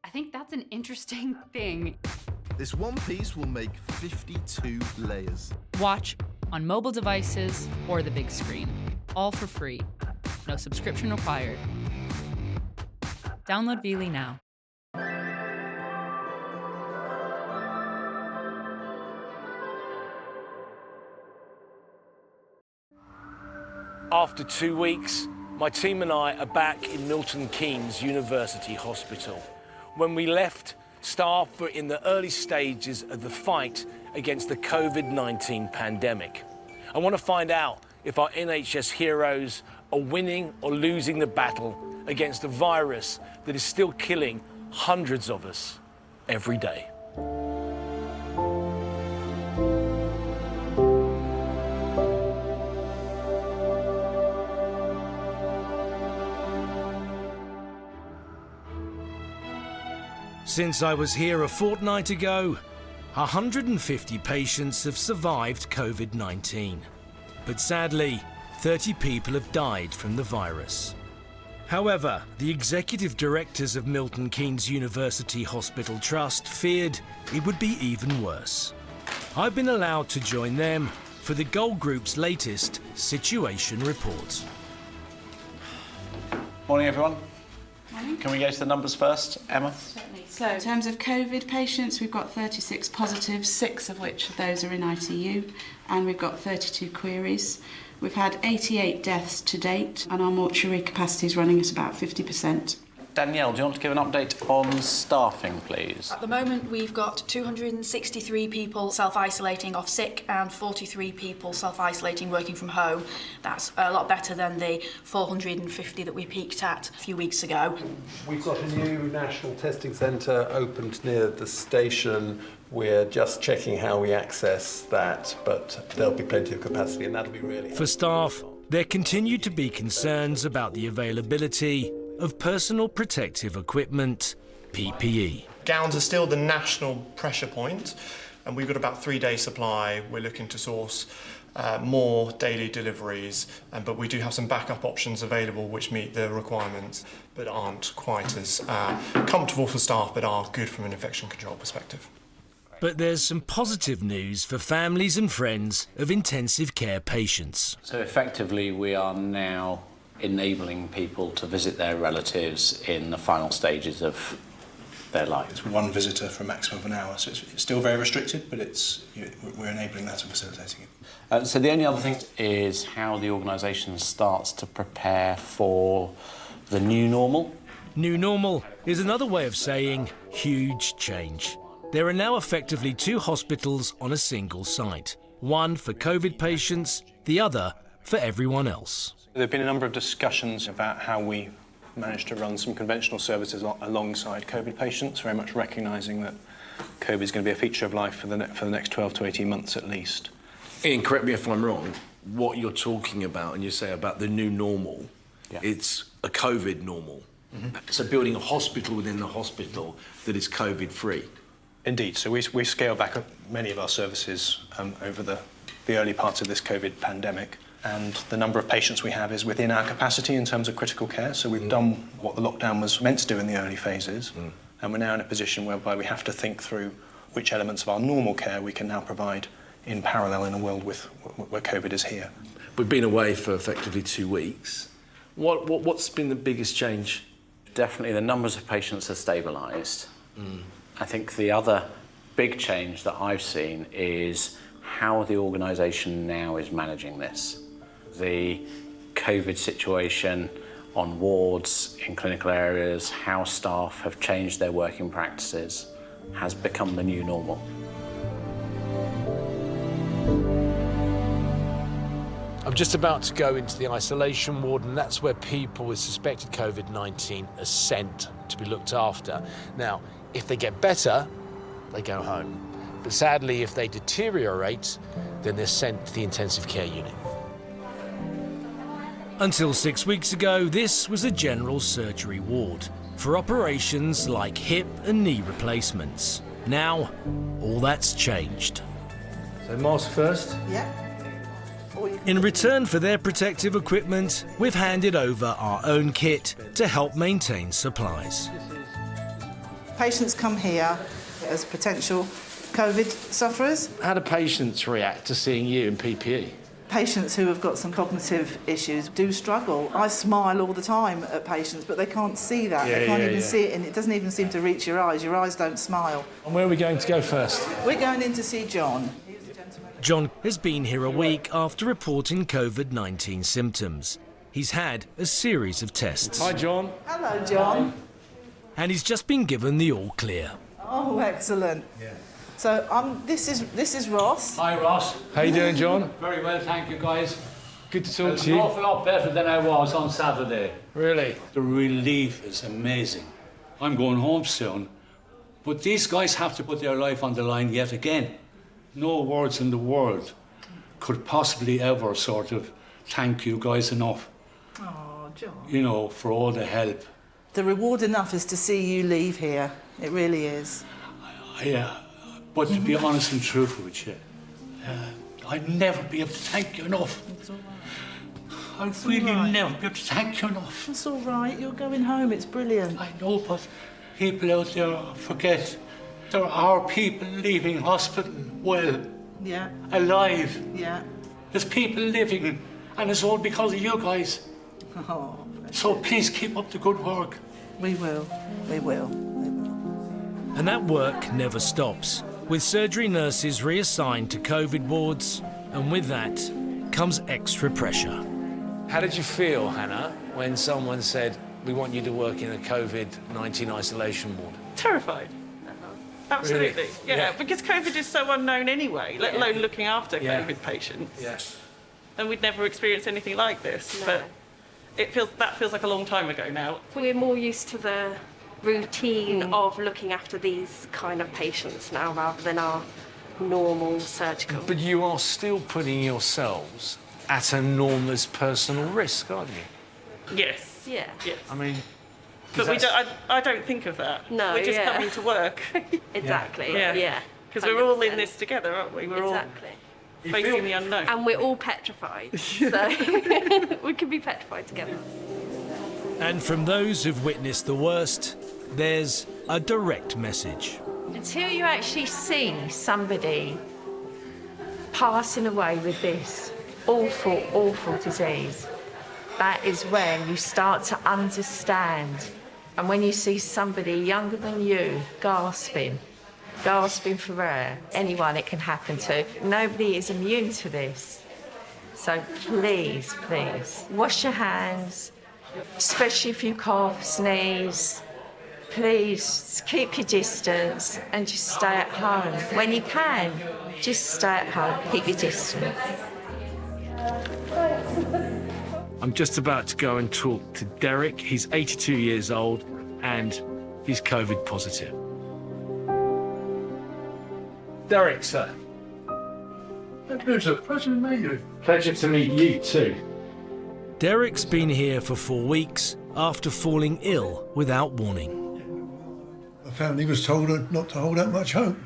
I think that's an interesting thing. This one piece will make 52 layers. Watch on mobile devices or the big screen, all for free. No subscription required. Download Veely now. After 2 weeks, my team and I are back in Milton Keynes University Hospital. When we left, staff were in the early stages of the fight against the COVID-19 pandemic. I want to find out if our NHS heroes are winning or losing the battle against a virus that is still killing hundreds of us every day. Since I was here a fortnight ago, 150 patients have survived COVID-19. But sadly, 30 people have died from the virus. However, the executive directors of Milton Keynes University Hospital Trust feared it would be even worse. I've been allowed to join them for the Goal Group's latest situation report. Morning, everyone. Morning. Can we go to the numbers first, Emma? Certainly. So, in terms of COVID patients, we've got 36 positives, 6 of which those are in ITU, and we've got 32 queries. We've had 88 deaths to date, and our mortuary capacity is running at about 50%. Danielle, do you want to give an update on staffing, please? At the moment, we've got 263 people self-isolating off sick and 43 people self-isolating working from home. That's a lot better than the 450 that we peaked at a few weeks ago. We've got a new national testing centre opened near the station. We're just checking how we access that, but there'll be plenty of capacity, and that'll be really... For staff, there continue to be concerns about the availability of personal protective equipment, PPE. Gowns are still the national pressure point, and we've got about 3-day supply. We're looking to source more daily deliveries, but we do have some backup options available which meet the requirements but aren't quite as comfortable for staff but are good from an infection control perspective. But there's some positive news for families and friends of intensive care patients. So effectively, we are now enabling people to visit their relatives in the final stages of their life. It's one visitor for a maximum of an hour, so it's still very restricted, but we're enabling that and facilitating it. So the only other thing is how the organisation starts to prepare for the new normal. New normal is another way of saying huge change. There are now effectively 2 hospitals on a single site, one for COVID patients, the other for everyone else. There have been a number of discussions about how we manage to run some conventional services alongside COVID patients, very much recognising that COVID is going to be a feature of life for the next 12 to 18 months at least. Ian, correct me if I'm wrong, what you're talking about, and you say about the new normal, it's a COVID normal. Mm-hmm. So building a hospital within the hospital that is COVID-free. Indeed, so we scaled back many of our services over the early parts of this COVID pandemic. And the number of patients we have is within our capacity in terms of critical care. So we've done what the lockdown was meant to do in the early phases. And we're now in a position whereby we have to think through which elements of our normal care we can now provide in parallel in a world where COVID is here. We've been away for effectively 2 weeks. What's been the biggest change? Definitely the numbers of patients have stabilised. I think the other big change that I've seen is how the organisation now is managing this. The COVID situation on wards, in clinical areas, how staff have changed their working practices has become the new normal. I'm just about to go into the isolation ward, and that's where people with suspected COVID-19 are sent to be looked after. Now, if they get better, they go home. But sadly, if they deteriorate, then they're sent to the intensive care unit. Until 6 weeks ago, this was a general surgery ward for operations like hip and knee replacements. Now, all that's changed. So mask first? Yeah. In return for their protective equipment, we've handed over our own kit to help maintain supplies. Patients come here as potential COVID sufferers. How do patients react to seeing you in PPE? Patients who have got some cognitive issues do struggle. I smile all the time at patients, but they can't see that. They can't even see it, and it doesn't even seem to reach your eyes. Your eyes don't smile. And where are we going to go first? We're going in to see John. John has been here a week after reporting COVID-19 symptoms. He's had a series of tests. Hi, John. Hello, John. And he's just been given the all clear. Oh, excellent. Yeah. So this is Ross. Hi, Ross. How you doing, John? Very well, thank you, guys. Good to talk It's to an you. awful lot better than I was on Saturday. Really? The relief is amazing. I'm going home soon, but these guys have to put their life on the line yet again. No words in the world could possibly ever sort of thank you guys enough. Oh, John. You know, for all the help. The reward enough is to see you leave here. It really is. Yeah, but to be honest and truthful with you, I'd never be able to thank you enough. It's all right. I'd really never be able to thank you enough. It's all right. You're going home. It's brilliant. I know, but people out there forget there are people leaving hospital well, Yeah. alive. Yeah. There's people living, and it's all because of you guys. Oh. So please keep up the good work. We will. We will. And that work never stops, with surgery nurses reassigned to COVID wards, and with that comes extra pressure. How did you feel, Hannah, when someone said, we want you to work in a COVID-19 isolation ward? Terrified. Absolutely. Really? Yeah, because COVID is so unknown anyway, let alone looking after Yeah. COVID patients. Yeah. And we'd never experienced anything like this. No. But that feels like a long time ago now. We're more used to the routine of looking after these kind of patients now rather than our normal surgical. But you are still putting yourselves at enormous personal risk, aren't you? Yes. Yeah. Yes. I mean... But I don't think of that. No, We're just yeah. coming to work. Exactly. Yeah. Yeah. Because we're all in 100%. this together, aren't we? We're Exactly. all facing the unknown. And we're all petrified. So we can be petrified together. And from those who've witnessed the worst, there's a direct message. Until you actually see somebody passing away with this awful, awful disease, that is when you start to understand. And when you see somebody younger than you gasping for air, anyone it can happen to. Nobody is immune to this. So please, please, wash your hands, especially if you cough, sneeze. Please keep your distance and just stay at home. When you can, just stay at home, keep your distance. I'm just about to go and talk to Derek. He's 82 years old and he's COVID positive. Derek, sir. Pleasure to meet you. Pleasure to meet you too. Derek's been here for 4 weeks after falling ill without warning. My family was told not to hold out much hope.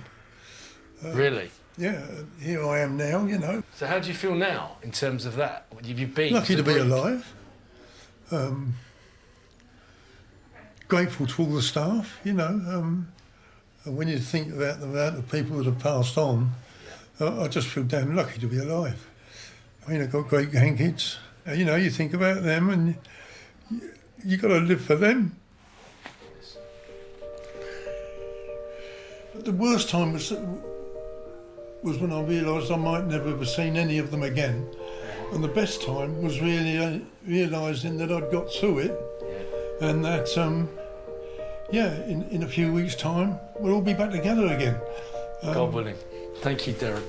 Really? Yeah, here I am now, you know. So how do you feel now in terms of that? You've been Lucky to be brink. alive. Grateful to all the staff, you know. And when you think about the amount of people that have passed on, I just feel damn lucky to be alive. I mean, I've got great grandkids. You know, you think about them and you got to live for them. The worst time was when I realised I might never have seen any of them again. And the best time was really realising that I'd got through it and that, in a few weeks' time, we'll all be back together again. God willing. Thank you, Derek.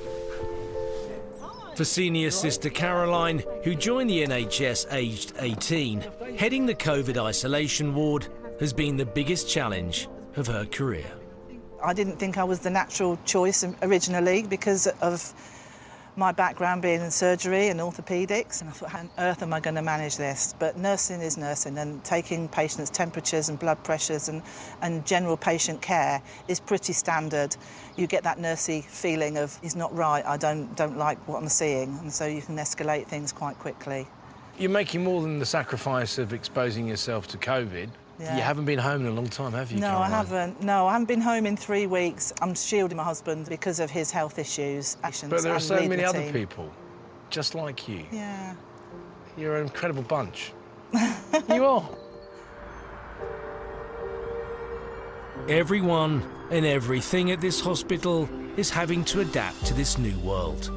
For senior sister Caroline, who joined the NHS aged 18, heading the COVID isolation ward has been the biggest challenge of her career. I didn't think I was the natural choice originally because of my background being in surgery and orthopaedics, and I thought, how on earth am I going to manage this? But nursing is nursing, and taking patients' temperatures and blood pressures and general patient care is pretty standard. You get that nursey feeling of, he's not right, I don't like what I'm seeing, and so you can escalate things quite quickly. You're making more than the sacrifice of exposing yourself to COVID. Yeah. You haven't been home in a long time, have you, No, Caroline? I haven't. No, I haven't been home in 3 weeks. I'm shielding my husband because of his health issues. But there are and so leading many the other team. people just like you. Yeah. You're an incredible bunch. You are. Everyone and everything at this hospital is having to adapt to this new world.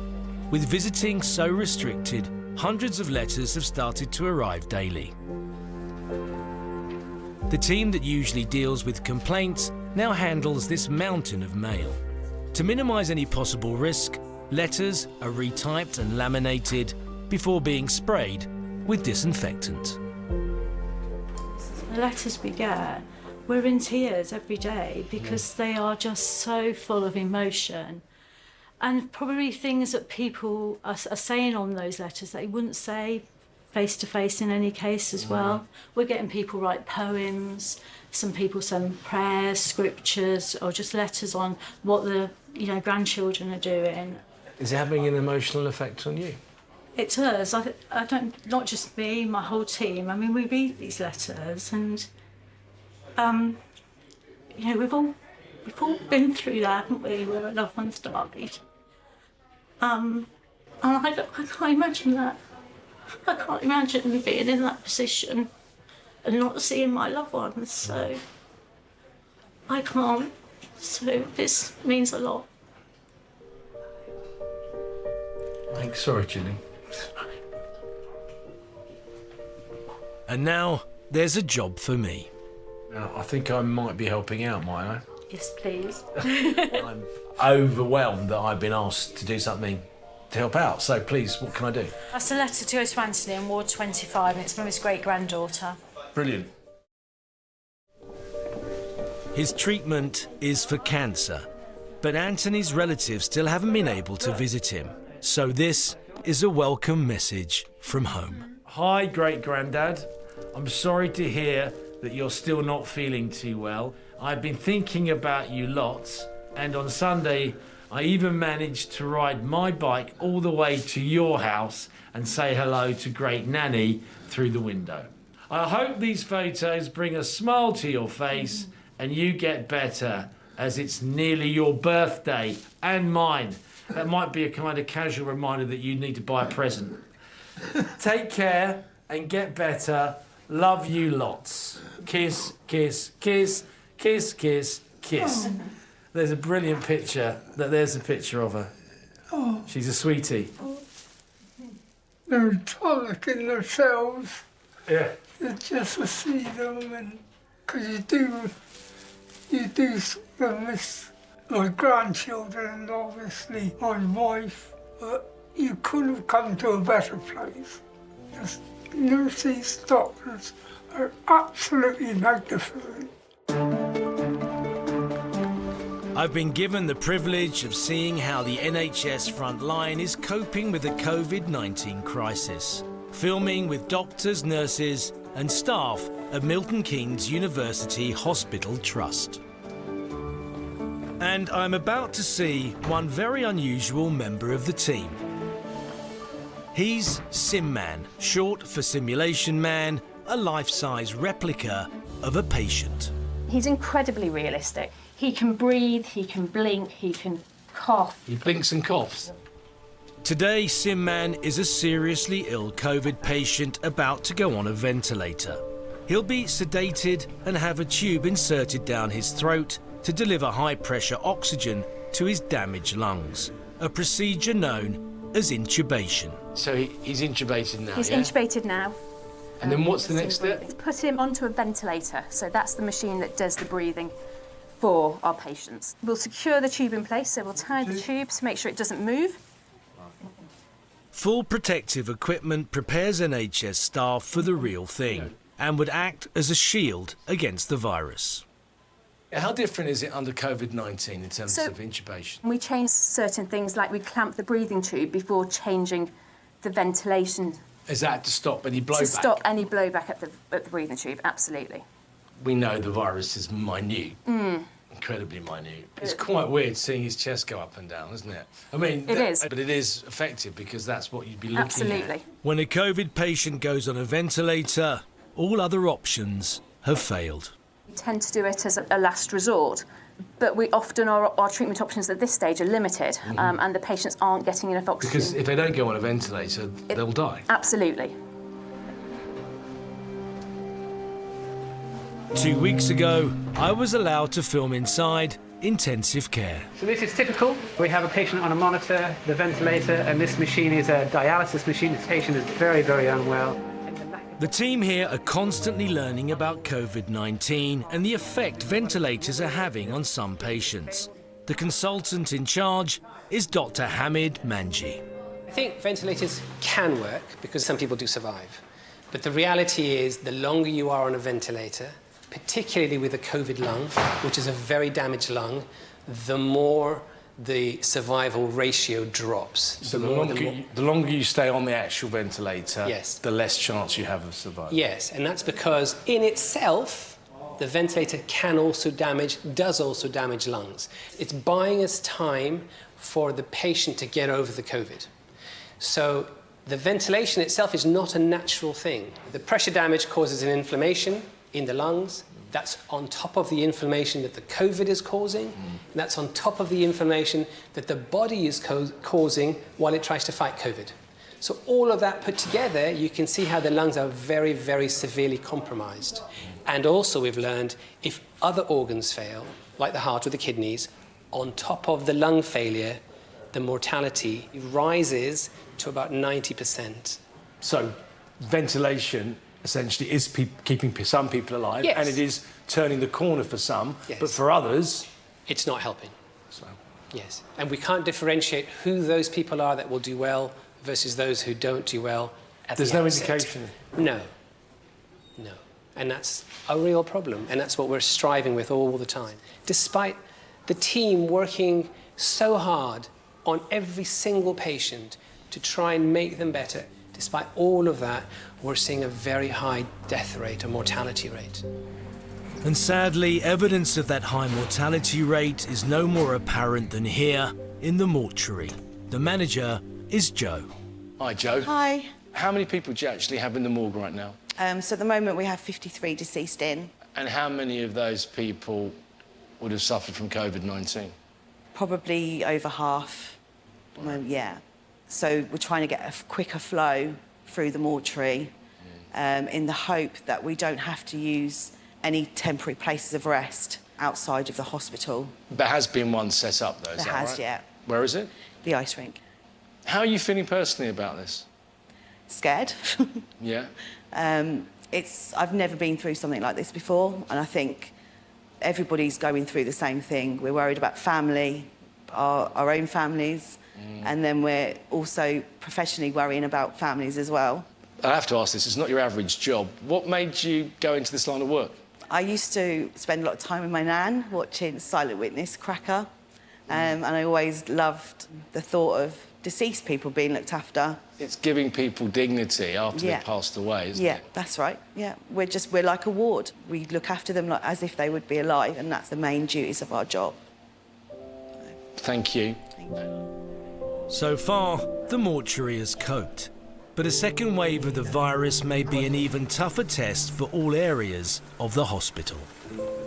With visiting so restricted, hundreds of letters have started to arrive daily. The team that usually deals with complaints now handles this mountain of mail. To minimise any possible risk, letters are retyped and laminated before being sprayed with disinfectant. The letters we get, we're in tears every day because they are just so full of emotion. And probably things that people are saying on those letters that they wouldn't say face-to-face in any case as well. We're getting people write poems, some people send prayers, scriptures, or just letters on what the grandchildren are doing. Is it having an emotional effect on you? It does. I don't, not just me, my whole team. I mean, we read these letters and, we've all been through that, haven't we, where a loved one's died. And I can't imagine that. I can't imagine me being in that position and not seeing my loved ones, so I can't. So this means a lot. Thanks. Sorry, Ginny. And now there's a job for me. Now, I think I might be helping out, might I? Yes, please. I'm overwhelmed that I've been asked to do something to help out. So please, what can I do? That's a letter to go to Anthony in Ward 25, and it's from his great-granddaughter. Brilliant. His treatment is for cancer, but Anthony's relatives still haven't been able to visit him. So this is a welcome message from home. Hi, great-granddad. I'm sorry to hear that you're still not feeling too well. I've been thinking about you lots, and on Sunday I even managed to ride my bike all the way to your house and say hello to great Nanny through the window. I hope these photos bring a smile to your face and you get better, as it's nearly your birthday and mine. That might be a kind of casual reminder that you need to buy a present. Take care and get better. Love you lots. Kiss, kiss, kiss, kiss, kiss, kiss. There's a brilliant picture. There's a picture of her. Oh. She's a sweetie. They're tonic in themselves. Yeah. It's just to see them, and because you do sort of miss my grandchildren and obviously my wife, but you couldn't have come to a better place. Just nurses, doctors are absolutely magnificent. I've been given the privilege of seeing how the NHS Frontline is coping with the COVID-19 crisis, filming with doctors, nurses and staff at Milton Keynes University Hospital Trust. And I'm about to see one very unusual member of the team. He's Sim Man, short for Simulation Man, a life-size replica of a patient. He's incredibly realistic. He can breathe, he can blink, he can cough. He blinks and coughs. Today, Sim Man is a seriously ill COVID patient about to go on a ventilator. He'll be sedated and have a tube inserted down his throat to deliver high-pressure oxygen to his damaged lungs, a procedure known as intubation. So he's intubated now, He's intubated now. And then what's the next step? Put him onto a ventilator. So that's the machine that does the breathing for our patients. We'll secure the tube in place, so we'll tie the tube to make sure it doesn't move. Full protective equipment prepares NHS staff for the real thing and would act as a shield against the virus. How different is it under COVID-19 in terms of intubation? We change certain things, like we clamp the breathing tube before changing the ventilation. Is that to stop any blowback? To stop any blowback at the breathing tube, absolutely. We know the virus is minute, incredibly minute. It's quite weird seeing his chest go up and down, isn't it? I mean, it is. But it is effective because that's what you'd be looking at. Absolutely. When a COVID patient goes on a ventilator, all other options have failed. We tend to do it as a last resort, but we often our treatment options at this stage are limited, and the patients aren't getting enough oxygen. Because if they don't go on a ventilator, they'll die. Absolutely. 2 weeks ago, I was allowed to film inside intensive care. So this is typical. We have a patient on a monitor, the ventilator, and this machine is a dialysis machine. The patient is very, very unwell. The team here are constantly learning about COVID-19 and the effect ventilators are having on some patients. The consultant in charge is Dr. Hamid Manji. I think ventilators can work because some people do survive. But the reality is the longer you are on a ventilator, particularly with a COVID lung, which is a very damaged lung, the more the survival ratio drops. So the longer you stay on the actual ventilator, yes, the less chance you have of survival. Yes, and that's because in itself, the ventilator does also damage lungs. It's buying us time for the patient to get over the COVID. So the ventilation itself is not a natural thing. The pressure damage causes an inflammation in the lungs. That's on top of the inflammation that the COVID is causing, and that's on top of the inflammation that the body is causing while it tries to fight COVID. So all of that put together, you can see how the lungs are very, very severely compromised. And also we've learned if other organs fail, like the heart or the kidneys, on top of the lung failure, the mortality rises to about 90%. So ventilation essentially is keeping some people alive, yes, and it is turning the corner for some, yes, but for others, it's not helping. So. Yes, and we can't differentiate who those people are that will do well versus those who don't do well at There's the no outset. indication? No, no, and that's a real problem, and that's what we're striving with all the time. Despite the team working so hard on every single patient to try and make them better, despite all of that, we're seeing a very high death rate, a mortality rate. And sadly, evidence of that high mortality rate is no more apparent than here in the mortuary. The manager is Joe. Hi, Joe. Hi. How many people do you actually have in the morgue right now? So at the moment we have 53 deceased in. And how many of those people would have suffered from COVID-19? Probably over half. Yeah. So we're trying to get a quicker flow through the mortuary in the hope that we don't have to use any temporary places of rest outside of the hospital. There has been one set up, though, is There that has, right? yeah. Where is it? The ice rink. How are you feeling personally about this? Scared. Yeah? I've never been through something like this before, and I think everybody's going through the same thing. We're worried about family, our own families, and then we're also professionally worrying about families as well. I have to ask this, it's not your average job. What made you go into this line of work? I used to spend a lot of time with my nan watching Silent Witness, Cracker, and I always loved the thought of deceased people being looked after. It's giving people dignity after Yeah. they've passed away, isn't Yeah, it? that's right. Yeah, we're like a ward. We look after them as if they would be alive, and that's the main duties of our job. Thank you. So far, the mortuary has coped. But a second wave of the virus may be an even tougher test for all areas of the hospital.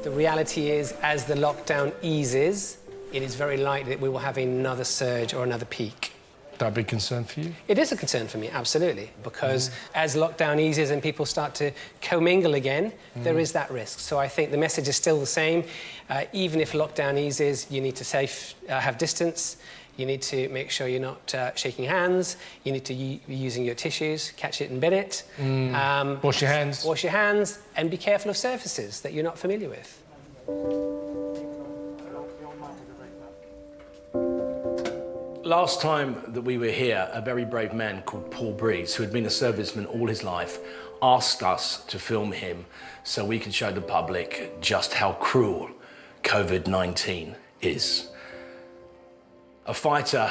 The reality is, as the lockdown eases, it is very likely that we will have another surge or another peak. That a big concern for you? It is a concern for me, absolutely, because as lockdown eases and people start to commingle again, there is that risk. So I think the message is still the same. Even if lockdown eases, you need to have distance. You need to make sure you're not shaking hands. You need to be using your tissues, catch it and bin it. Wash your hands. Wash your hands, and be careful of surfaces that you're not familiar with. Last time that we were here, a very brave man called Paul Breeze, who had been a serviceman all his life, asked us to film him so we could show the public just how cruel COVID-19 is. A fighter,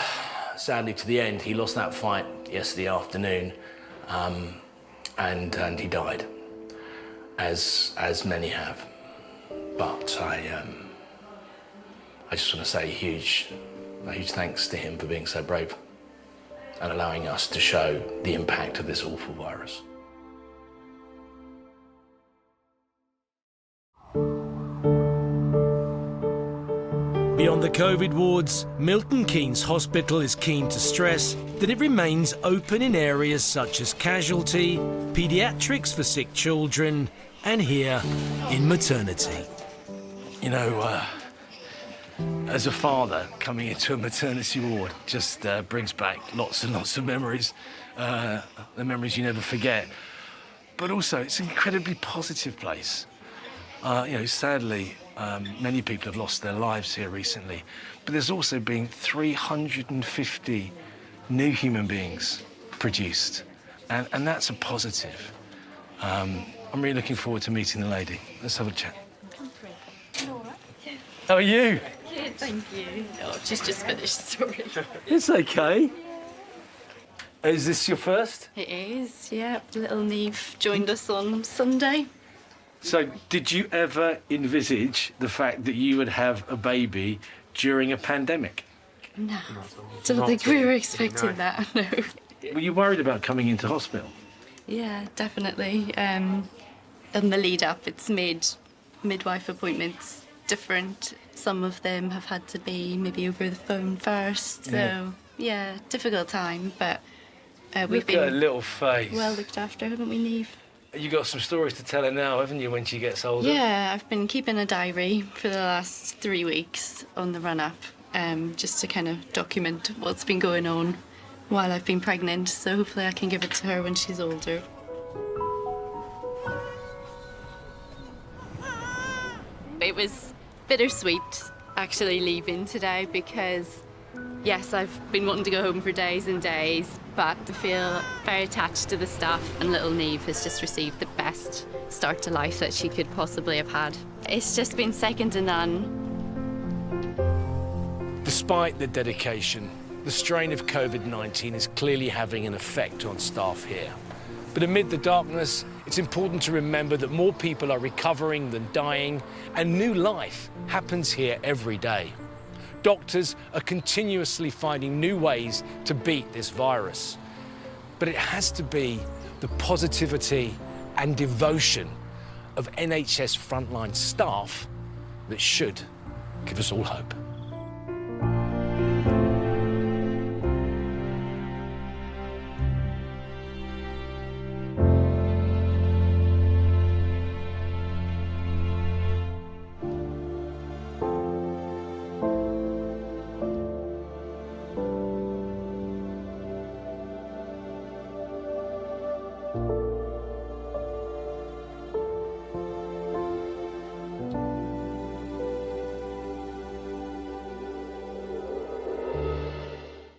sadly to the end, he lost that fight yesterday afternoon, and he died, as many have. But I just want to say a huge thanks to him for being so brave and allowing us to show the impact of this awful virus. Beyond the COVID wards, Milton Keynes Hospital is keen to stress that it remains open in areas such as casualty, paediatrics for sick children, and here in maternity. You know, as a father, coming into a maternity ward just brings back lots and lots of memories, the memories you never forget. But also, it's an incredibly positive place. You know, sadly, many people have lost their lives here recently, but there's also been 350 new human beings produced, and that's a positive. I'm really looking forward to meeting the lady. Let's have a chat. How are you? Good, thank you. Oh, she's just finished, sorry. It's okay. Is this your first? It is, yeah. Little Neve joined us on Sunday. So, did you ever envisage the fact that you would have a baby during a pandemic? No, don't think we were expecting that, no. Were you worried about coming into hospital? Yeah, definitely. And the lead up, it's made midwife appointments different. Some of them have had to be maybe over the phone first, so yeah, difficult time, but we've been Look at her little face. well looked after, haven't we, Neve? You got some stories to tell her now, haven't you, when she gets older? Yeah, I've been keeping a diary for the last 3 weeks on the run-up, just to kind of document what's been going on while I've been pregnant, so hopefully I can give it to her when she's older. It was bittersweet, actually, leaving today, because yes, I've been wanting to go home for days and days, but I feel very attached to the staff, and little Neve has just received the best start to life that she could possibly have had. It's just been second to none. Despite the dedication, the strain of COVID-19 is clearly having an effect on staff here. But amid the darkness, it's important to remember that more people are recovering than dying, and new life happens here every day. Doctors are continuously finding new ways to beat this virus. But it has to be the positivity and devotion of NHS frontline staff that should give us all hope.